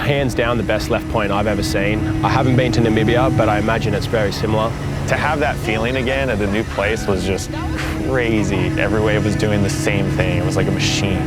hands down the best left point I've ever seen. I haven't been to Namibia, but I imagine it's very similar. To have that feeling again at a new place was just crazy. Every wave was doing the same thing. It was like a machine.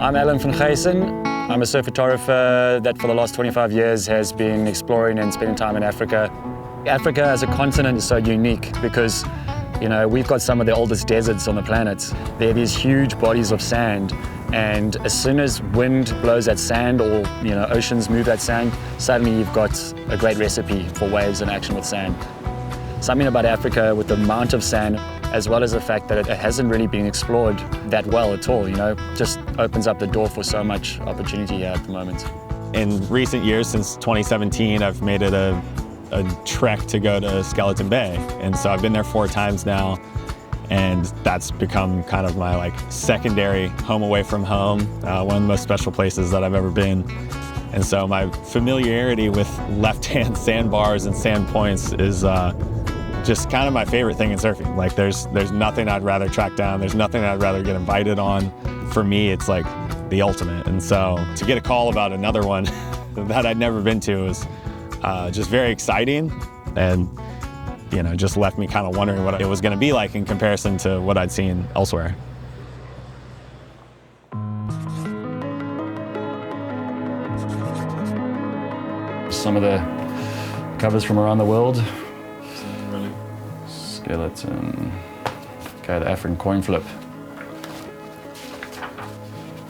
I'm Alan van Geysen. I'm a surf photographer that for the last 25 years has been exploring and spending time in Africa. Africa as a continent is so unique because, you know, we've got some of the oldest deserts on the planet. There are these huge bodies of sand, and as soon as wind blows that sand or, you know, oceans move that sand, suddenly you've got a great recipe for waves in action with sand. Something about Africa with the amount of sand, as well as the fact that it hasn't really been explored that well at all, you know, just opens up the door for so much opportunity here at the moment. In recent years, since 2017, I've made it a trek to go to Skeleton Bay. And so I've been there 4 times now, and that's become kind of my secondary home away from home, one of the most special places that I've ever been. And so my familiarity with left-hand sandbars and sand points is just kind of my favorite thing in surfing. Like there's nothing I'd rather track down. There's nothing I'd rather get invited on. For me, it's like the ultimate. And so to get a call about another one that I'd never been to was just very exciting, and you know, just left me kind of wondering what it was going to be like in comparison to what I'd seen elsewhere. Some of the covers from around the world. Skeleton. Okay, the African coin flip.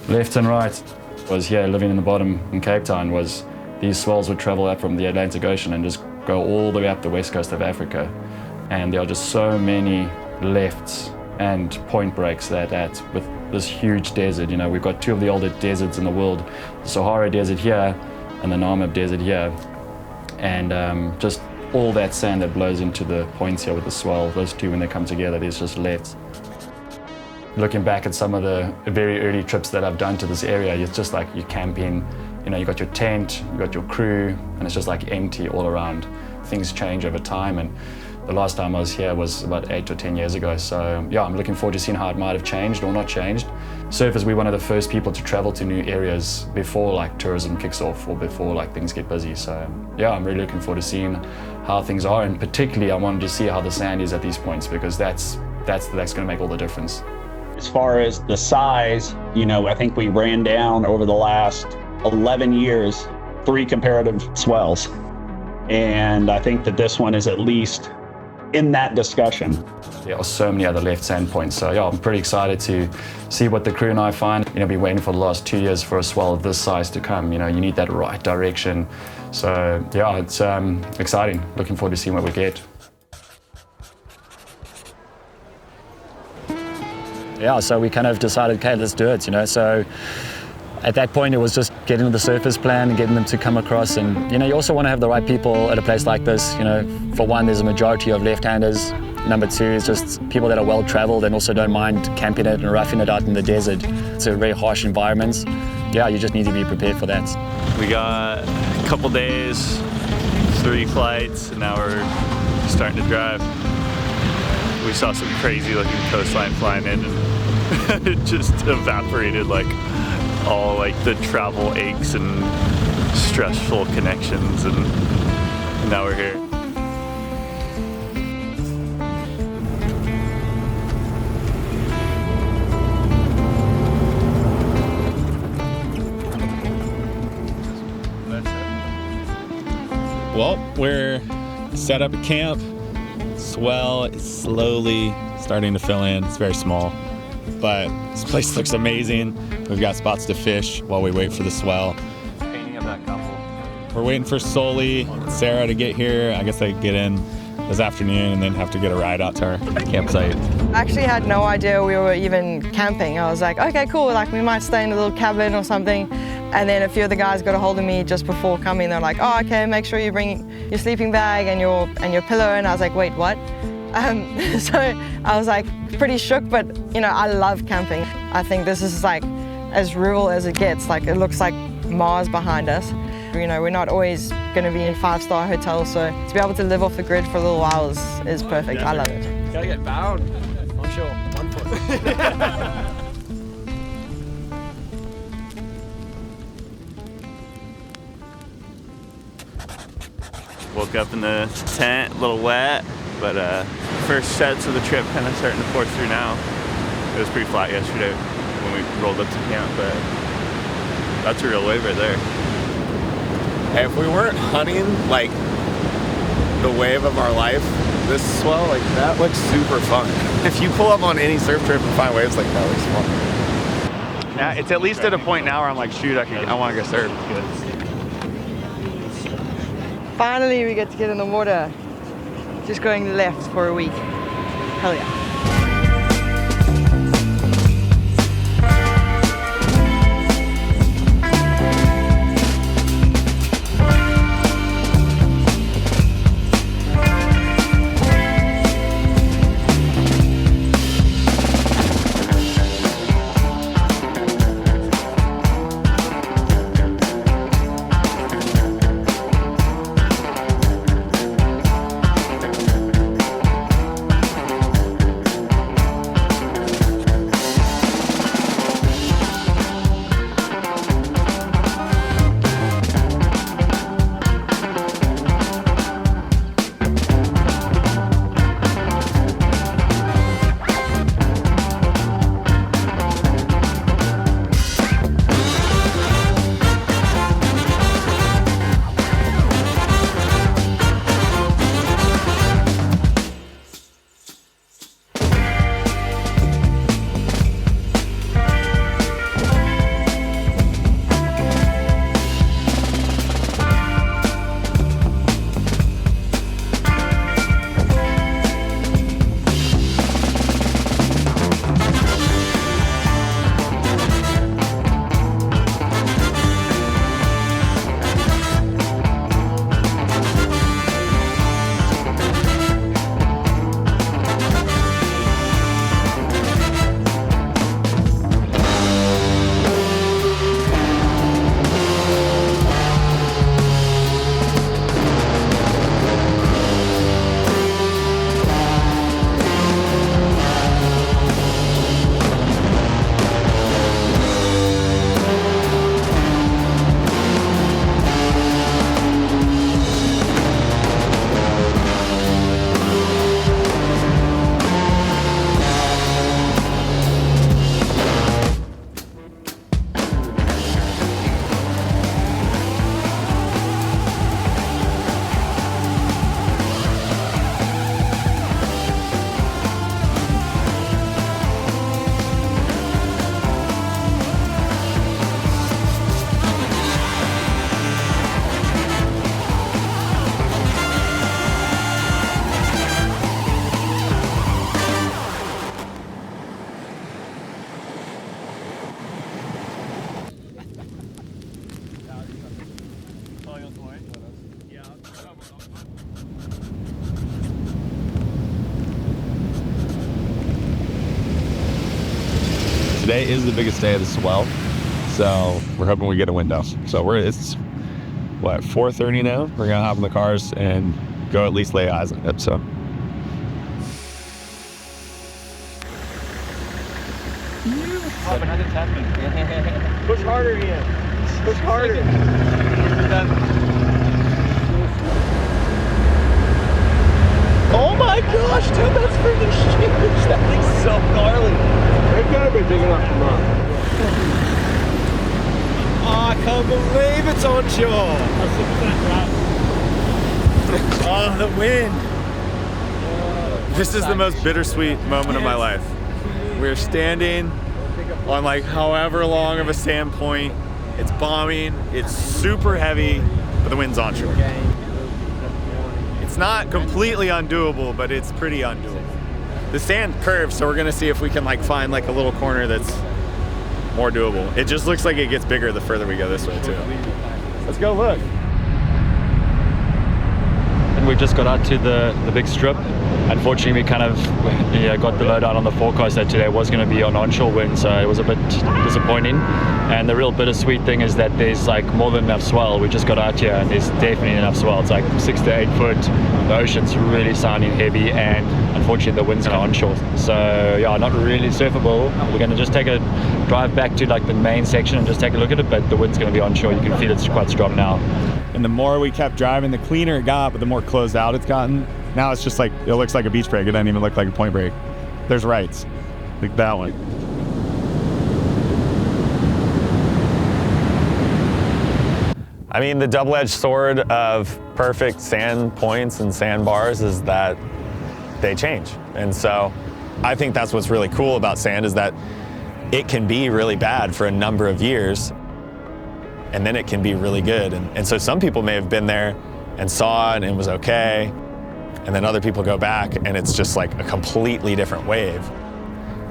Left and right was here living in the bottom in Cape Town. Was these swells would travel up from the Atlantic Ocean and just go all the way up the west coast of Africa. And there are just so many lefts and point breaks that with this huge desert. You know, we've got 2 of the oldest deserts in the world, the Sahara Desert here and the Namib Desert here. And just all that sand that blows into the points here with the swell, those 2 when they come together, there's just lefts. Looking back at some of the very early trips that I've done to this area, it's just like you're camping, you know, you got your tent, you got your crew, and it's just like empty all around. Things change over time, and the last time I was here was about 8 or 10 years ago. So yeah, I'm looking forward to seeing how it might have changed or not changed. Surfers, we're one of the first people to travel to new areas before tourism kicks off or before things get busy. So yeah, I'm really looking forward to seeing how things are, and particularly I wanted to see how the sand is at these points, because that's going to make all the difference. As far as the size, you know, I think we ran down over the last 11 years 3 comparative swells, and I think that this one is at least in that discussion. There are so many other left sand points, so yeah, I'm pretty excited to see what the crew and I find. You know, been waiting for the last 2 years for a swell of this size to come. You know, you need that right direction. So yeah, it's exciting. Looking forward to seeing what we get. Yeah, so we kind of decided, okay, let's do it, you know. So at that point, it was just getting the surfers plan and getting them to come across. And, you know, you also want to have the right people at a place like this. You know, for one, there's a majority of left-handers. Number 2 is just people that are well-traveled and also don't mind camping it and roughing it out in the desert. It's a very harsh environment. Yeah, you just need to be prepared for that. We got a couple days, 3 flights, and now we're starting to drive. We saw some crazy-looking coastline flying in, and it just evaporated all the travel aches and stressful connections, and now we're here. Well, we're set up at camp. Swell is slowly starting to fill in. It's very small, but this place looks amazing. We've got spots to fish while we wait for the swell. Painting of that couple. We're waiting for Soli and Sarah to get here. I guess they get in this afternoon and then have to get a ride out to our campsite. I actually had no idea we were even camping. I was like, okay, cool, we might stay in a little cabin or something. And then a few of the guys got a hold of me just before coming. They're like, oh, okay, make sure you bring your sleeping bag and your pillow. And I was like, wait, what? So I was pretty shook, but you know, I love camping. I think this is as rural as it gets. Like, it looks like Mars behind us. You know, we're not always going to be in 5-star hotels, so to be able to live off the grid for a little while is perfect. I love it. Gotta get bound. I'm sure. 1 foot. Woke up in the tent, a little wet, but first sets of the trip kind of starting to pour through now. It was pretty flat yesterday when we rolled up to camp, but that's a real wave right there. Hey, if we weren't hunting like the wave of our life, this swell, like that looks super fun. If you pull up on any surf trip and find waves like that, looks fun. Yeah, it's at least at a point now where I'm like, shoot, I want to go surf. Finally, we get to get in the water. Just going left for a week. Hell yeah. Today is the biggest day of the swell, so we're hoping we get a window. So it's what, 4:30 now? We're gonna hop in the cars and go at least lay eyes on it. So. Push harder, Ian. Push harder. Oh my gosh, dude, that's freaking huge. That thing's so gnarly. It gotta be big enough to run. Oh, I can't believe it's onshore. Oh, the wind. This is the most bittersweet moment of my life. We're standing on like however long of a sand point. It's bombing, it's super heavy, but the wind's onshore. It's not completely undoable, but it's pretty undoable. The sand curves, so we're gonna see if we can like find like a little corner that's more doable. It just looks like it gets bigger the further we go this way too. Let's go look. And we just got out to the big strip. unfortunately, we kind of got the lowdown on the forecast that today was going to be on onshore wind, so it was a bit disappointing. And the real bittersweet thing is that there's like more than enough swell. We just got out here and there's definitely enough swell. It's like 6 to 8 foot. The ocean's really sounding heavy, and unfortunately the wind's onshore. So yeah, not really surfable. We're going to just take a drive back to like the main section and just take a look at it, but the wind's going to be onshore. You can feel it's quite strong now. And the more we kept driving, the cleaner it got, but the more closed out it's gotten. Now it's just like, it looks like a beach break. It doesn't even look like a point break. There's rights, like that one. I mean, the double-edged sword of perfect sand points and sandbars is that they change. And so I think that's what's really cool about sand, is that it can be really bad for a number of years, and then it can be really good. And so some people may have been there and saw it and it was okay, and then other people go back and it's just like a completely different wave.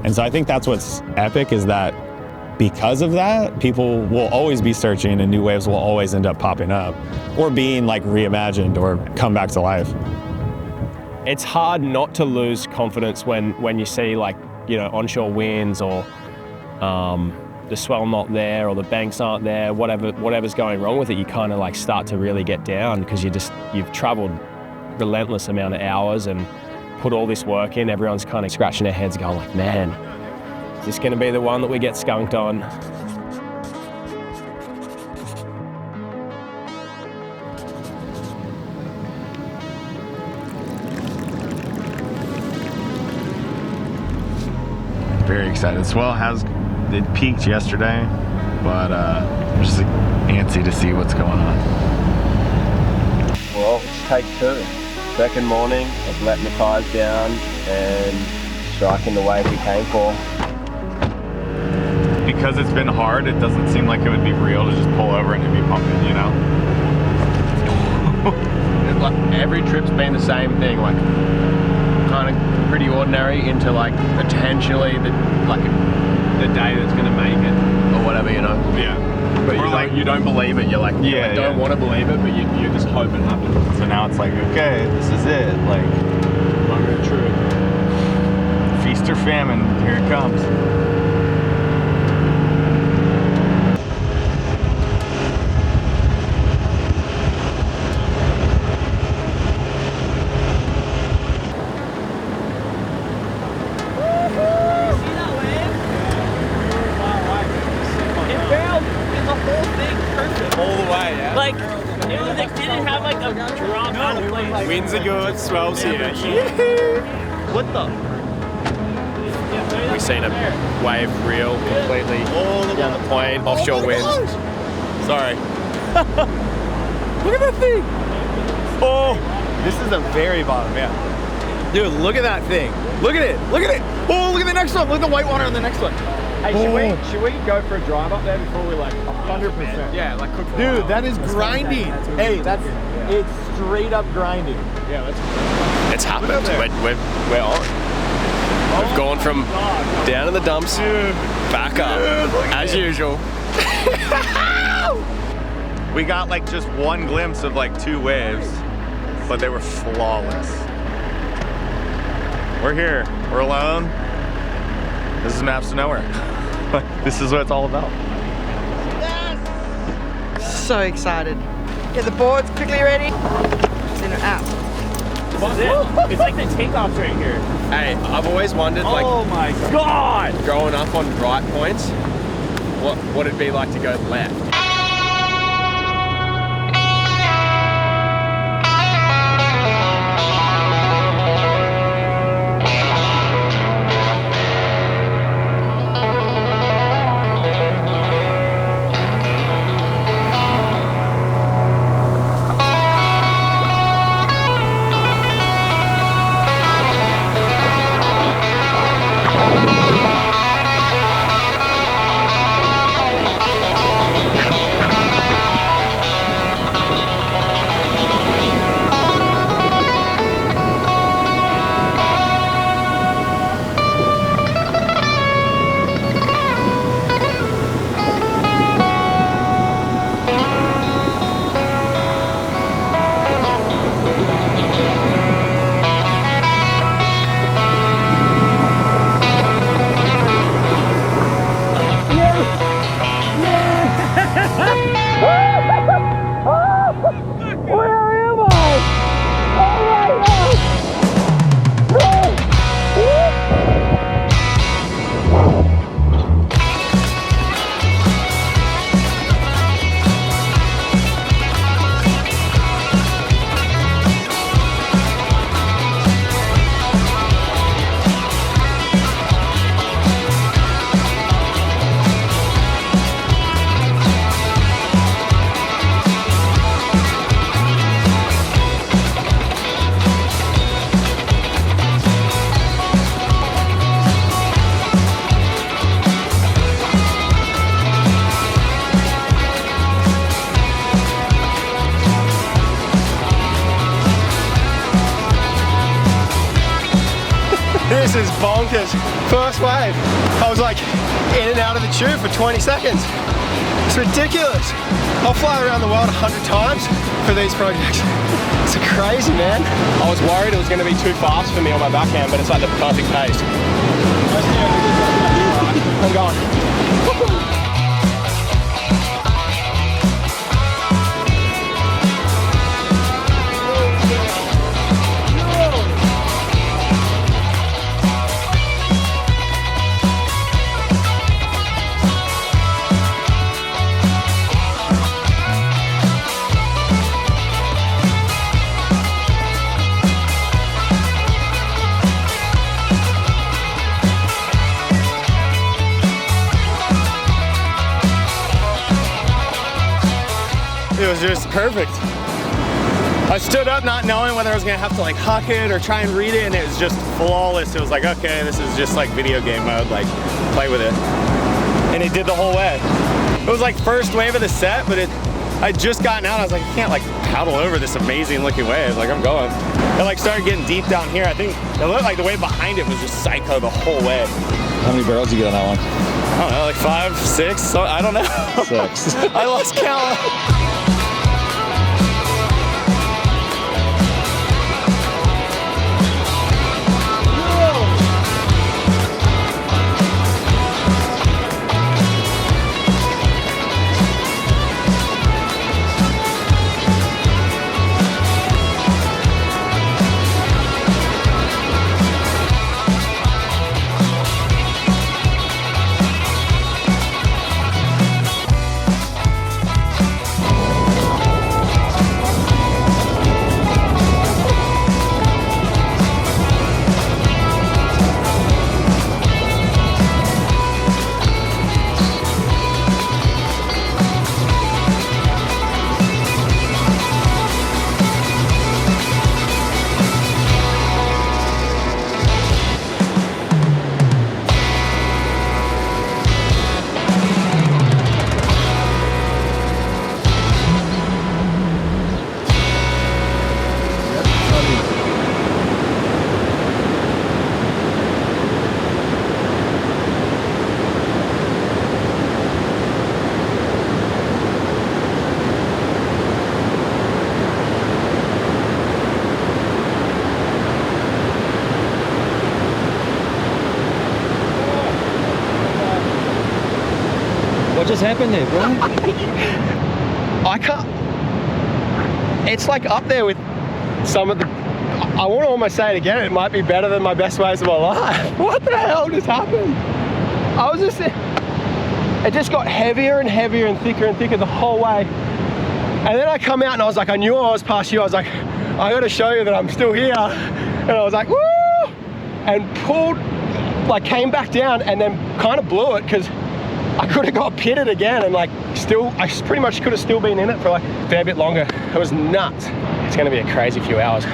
And so I think that's what's epic, is that because of that, people will always be searching and new waves will always end up popping up or being like reimagined or come back to life. It's hard not to lose confidence when you see like, you know, onshore winds or the swell not there or the banks aren't there, whatever's going wrong with it. You kind of like start to really get down because you've traveled relentless amount of hours and put all this work in. Everyone's kind of scratching their heads going like, man, is this going to be the one that we get skunked on? Very excited. Swell it peaked yesterday, but I'm just antsy to see what's going on. Well, it's take 2. Second morning of letting the tires down and striking the wave we came for. Because it's been hard, it doesn't seem like it would be real to just pull over and it'd be pumping, you know? It's like every trip's been the same thing, like kind of pretty ordinary into like potentially the day that's gonna make it or whatever, you know? Yeah. But you don't believe it. You're like, yeah, I don't want to believe it, but you just hope it happens. So now it's like, okay, this is it. Like, Moment of truth. feast or famine, here it comes. Winds are good, swells here. What the? We've seen a wave reel completely down the point, offshore winds. Sorry. Look at that thing! Oh, This is the very bottom, yeah. dude, look at that thing. Look at it, look at it. Oh, look at the next one. Look at the white water on the next one. Hey, should we go for a drive up there before we like 100%? Yeah, like cook for a Dude, while. that is grinding. Hey, it's straight up grinding. Yeah, it's happened. We're on. We've gone from down in the dumps, back up, as usual. We got like just one glimpse of like 2 waves, but they were flawless. We're here, we're alone. This is Maps to Nowhere. This is what it's all about. So excited. Get the boards quickly ready. Then we're out. It's like the takeoffs right here. Hey, I've always wondered, like, Oh my God! growing up on right points, what it'd be like to go left. was bonkers. First wave, I was like in and out of the tube for 20 seconds. It's ridiculous. I'll fly around the world 100 times for these projects. It's crazy, man. I was worried it was going to be too fast for me on my backhand, but it's like the perfect pace. I'm going. It was just perfect. I stood up not knowing whether I was gonna have to like huck it or try and read it, and it was just flawless. It was like, okay, this is just like video game mode, like play with it. And it did the whole way. It was like first wave of the set, but I'd just gotten out. I was like, I can't like paddle over this amazing looking wave. Like I'm going. It like started getting deep down here. I think it looked like the wave behind it was just psycho the whole way. How many barrels did you get on that one? I don't know, like 5, 6, so I don't know. 6. I lost count. What just happened there, bro? I can't. It's like up there with some of the. I want to almost say it again. It might be better than my best waves of my life. What the hell just happened? I was just. It just got heavier and heavier and thicker the whole way. And then I come out and I was like, I knew I was past you. I was like, I got to show you that I'm still here. And I was like, woo! And pulled, like came back down and then kind of blew it because I could have got pitted again and like still, I pretty much could have still been in it for like a fair bit longer. It was nuts. It's gonna be a crazy few hours.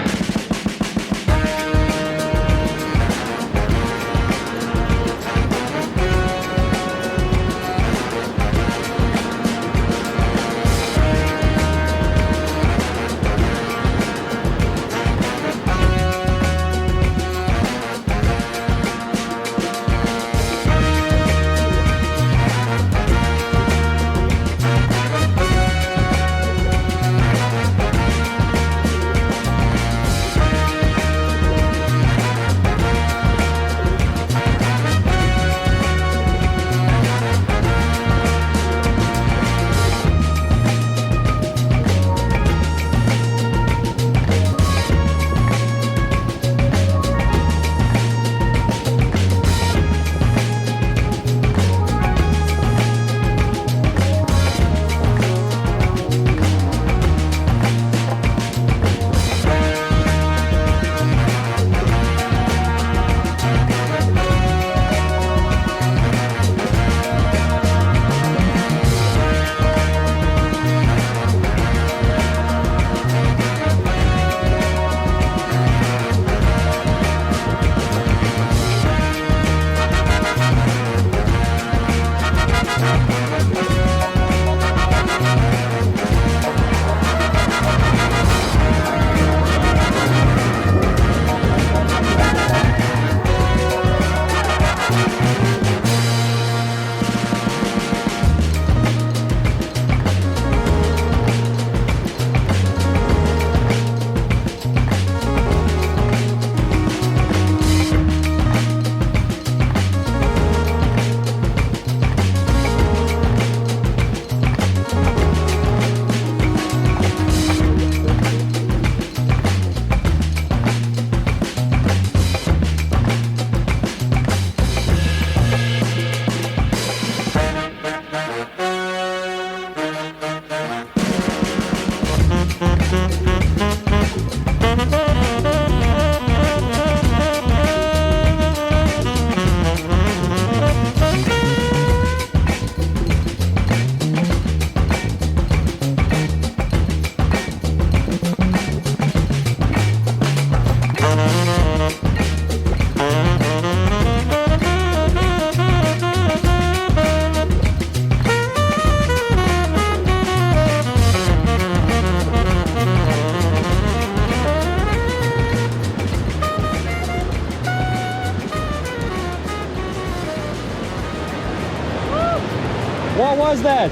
What was that?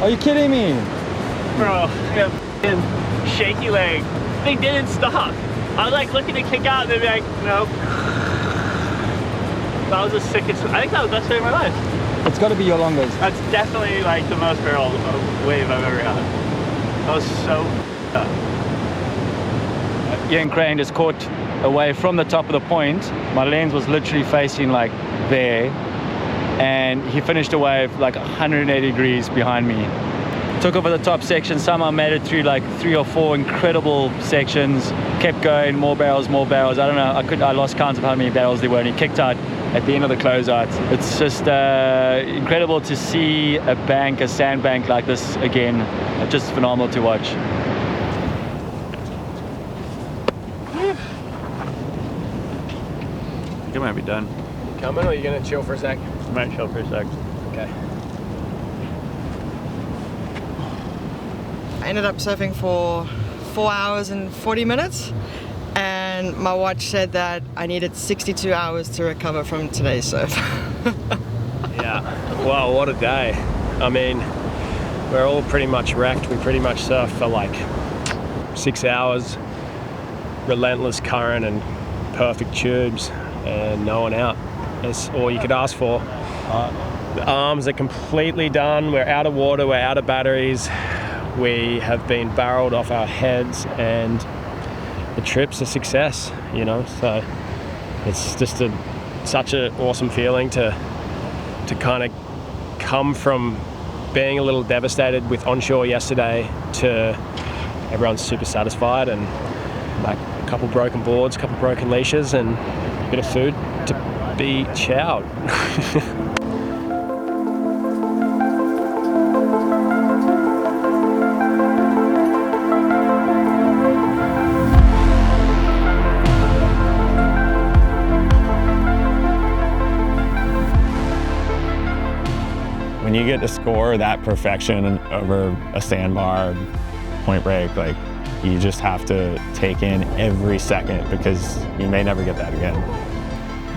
Are you kidding me? Bro, I got a shaky leg. They didn't stop. I was like looking to kick out and they'd be like, nope. That was the sickest, I think that was the best wave of my life. It's got to be your longest. That's definitely like the most barrel wave I've ever had. That was so up. Ian Crane just caught away from the top of the point. My lens was literally facing like there, and he finished a wave like 180 degrees behind me. Took over the top section, somehow made it through like 3 or 4 incredible sections, kept going, more barrels. I don't know, I lost count of how many barrels there were, and he kicked out at the end of the closeout. It's just incredible to see a sandbank like this again. It's just phenomenal to watch. I think I might be done. Coming, or are you gonna chill for a sec? I might chill for a sec. Okay. I ended up surfing for 4 hours and 40 minutes, and my watch said that I needed 62 hours to recover from today's surf. Yeah, wow, what a day. I mean, we're all pretty much wrecked. We pretty much surfed for like 6 hours, relentless current and perfect tubes, and no one out. That's all you could ask for. The arms are completely done. We're out of water, we're out of batteries. We have been barreled off our heads, and the trip's a success, you know. So it's just such an awesome feeling to kind of come from being a little devastated with onshore yesterday to everyone's super satisfied, and like a couple broken boards, a couple broken leashes, and a bit of food to be chowed. When you get to score that perfection over a sandbar, point break, like you just have to take in every second because you may never get that again.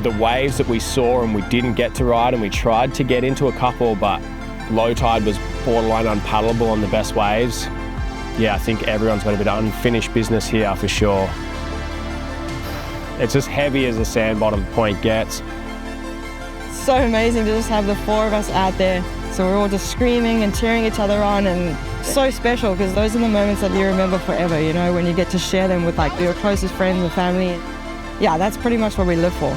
The waves that we saw and we didn't get to ride, and we tried to get into a couple, but low tide was borderline unpaddleable on the best waves. Yeah, I think everyone's got a bit of unfinished business here for sure. It's as heavy as a sand bottom point gets. So amazing to just have the 4 of us out there. So we're all just screaming and cheering each other on, and so special because those are the moments that you remember forever, you know, when you get to share them with like your closest friends and family. Yeah, that's pretty much what we live for.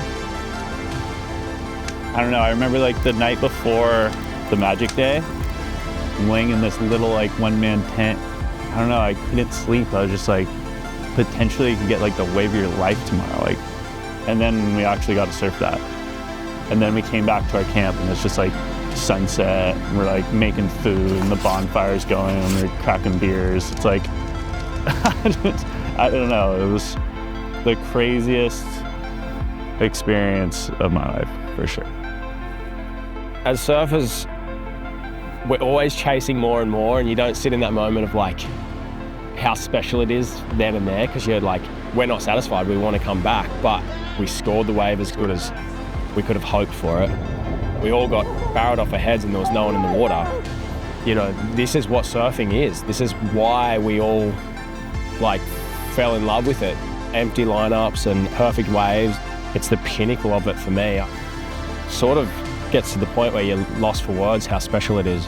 I don't know, I remember like the night before the Magic Day, laying in this little like one-man tent. I don't know, I couldn't sleep. I was just like, potentially you could get like the wave of your life tomorrow. Like, and then we actually got to surf that. And then we came back to our camp, and it's just like sunset, and we're like making food, and the bonfire's going, and we're cracking beers. It's like, I don't know, it was the craziest experience of my life, for sure. As surfers, we're always chasing more and more, and you don't sit in that moment of like how special it is then and there, because you're like, we're not satisfied, we want to come back, but we scored the wave as good as we could have hoped for it. We all got barreled off our heads and there was no one in the water. You know, this is what surfing is. This is why we all like fell in love with it. Empty lineups and perfect waves. It's the pinnacle of it for me. Sort of gets to the point where you're lost for words how special it is.